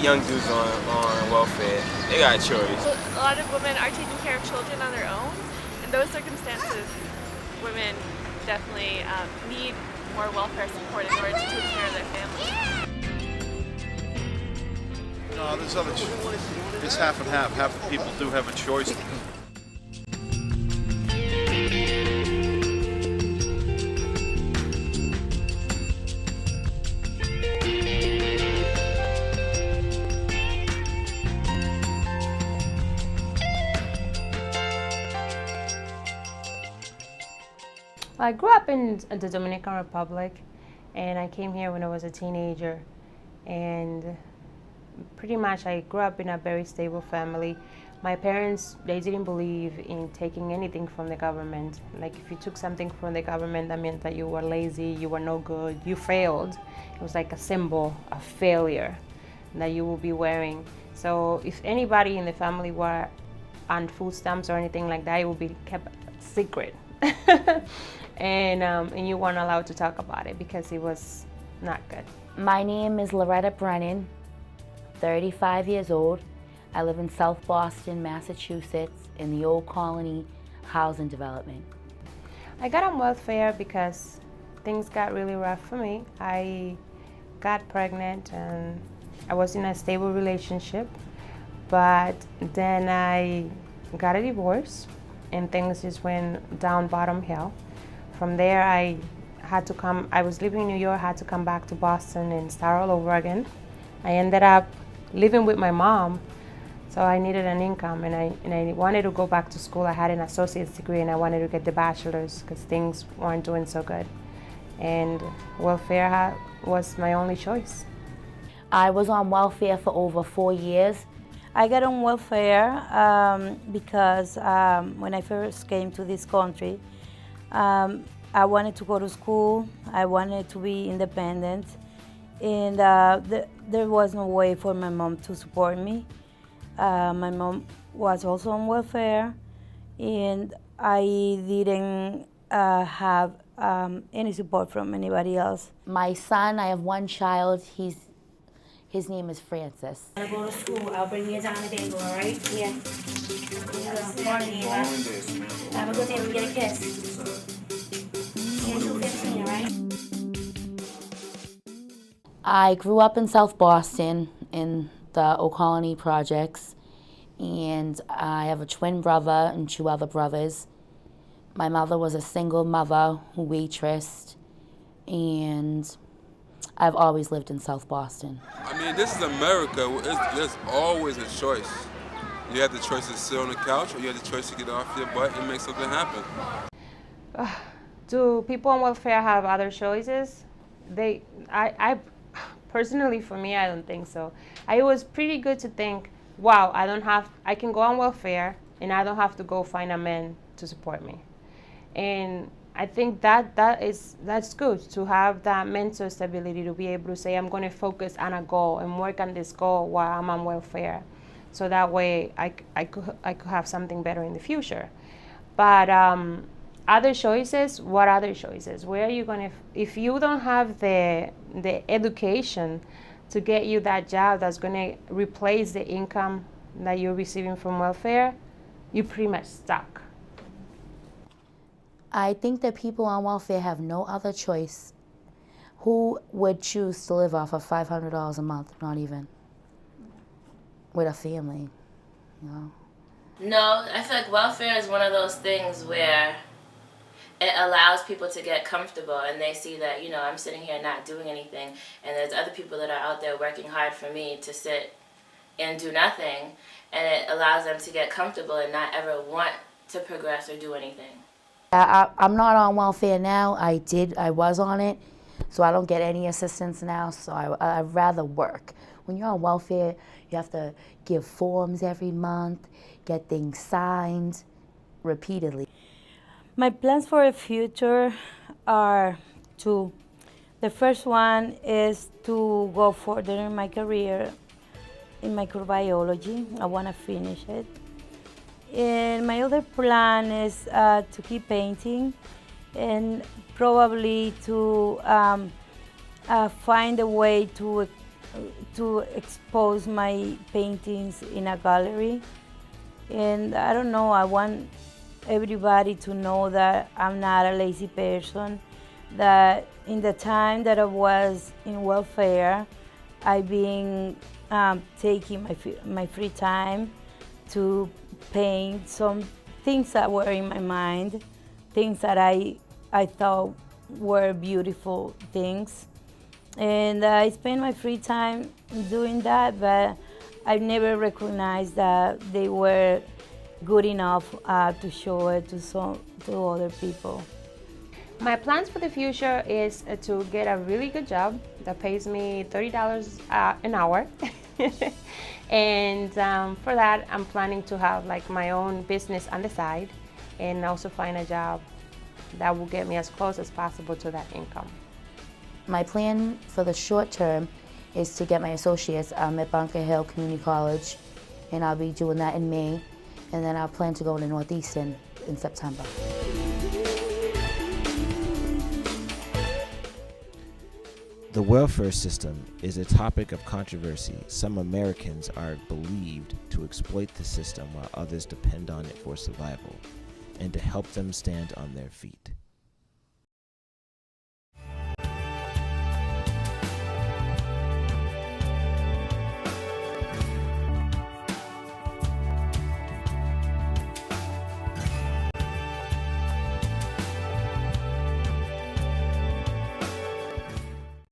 young dudes on welfare. They got a choice. A lot of women are taking care of children on their own. In those circumstances, women definitely need more welfare support in order to take care of their families. No, there's other. It's half and half. Half the people do have a choice. I grew up in the Dominican Republic, and I came here when I was a teenager. And pretty much I grew up in a very stable family. My parents, they didn't believe in taking anything from the government. Like if you took something from the government, that meant that you were lazy, you were no good, you failed. It was like a symbol of failure that you will be wearing. So if anybody in the family were on food stamps or anything like that, it would be kept secret. And you weren't allowed to talk about it because it was not good. My name is Loretta Brennan, 35 years old. I live in South Boston, Massachusetts, in the Old Colony housing development. I got on welfare because things got really rough for me. I got pregnant and I was in a stable relationship, but then I got a divorce and things just went down bottom hill. From there, I was living in New York, had to come back to Boston and start all over again. I ended up living with my mom, so I needed an income, and I wanted to go back to school. I had an associate's degree and I wanted to get the bachelor's because things weren't doing so good. And welfare was my only choice. I was on welfare for over 4 years. I got on welfare because when I first came to this country, I wanted to go to school, I wanted to be independent, and there was no way for my mom to support me. My mom was also on welfare, and I didn't have any support from anybody else. My son, I have one child, his name is Francis. When I go to school, I'll bring you down the bagel, all right? Yeah. Morning, Eva. Have a good day. We get a kiss. Yeah, 2:15, all right? I grew up in South Boston in the Old Colony projects, and I have a twin brother and 2 other brothers. My mother was a single mother who waitressed, and I've always lived in South Boston. I mean, this is America. There's always a choice. You have the choice to sit on the couch, or you have the choice to get off your butt and make something happen. Do people on welfare have other choices? I personally, for me, I don't think so. It was pretty good to think, wow, I can go on welfare and I don't have to go find a man to support me. And I think that's good to have that mental stability, to be able to say I'm going to focus on a goal and work on this goal while I'm on welfare, so that way I could have something better in the future. But other choices, what other choices? Where are you going to, if you don't have the education to get you that job that's going to replace the income that you're receiving from welfare, you're pretty much stuck. I think that people on welfare have no other choice. Who would choose to live off of $500 a month? Not even. With a family, you know? No, I feel like welfare is one of those things where it allows people to get comfortable, and they see that, I'm sitting here not doing anything, and there's other people that are out there working hard for me to sit and do nothing, and it allows them to get comfortable and not ever want to progress or do anything. I'm not on welfare now. I was on it, so I don't get any assistance now, so I'd rather work. When you're on welfare, you have to give forms every month, get things signed repeatedly. My plans for the future are two. The first one is to go further in my career in microbiology. I want to finish it. And my other plan is to keep painting and probably to find a way to to expose my paintings in a gallery. And I don't know, I want everybody to know that I'm not a lazy person, that in the time that I was in welfare, I've been taking my free time to paint some things that were in my mind, things that I thought were beautiful things. And I spend my free time doing that, but I never recognized that they were good enough to show it to other people. My plans for the future is to get a really good job that pays me $30 an hour. And for that, I'm planning to have like my own business on the side and also find a job that will get me as close as possible to that income. My plan for the short term is to get my associates at Bunker Hill Community College, and I'll be doing that in May, and then I'll plan to go to Northeastern in September. The welfare system is a topic of controversy. Some Americans are believed to exploit the system while others depend on it for survival and to help them stand on their feet.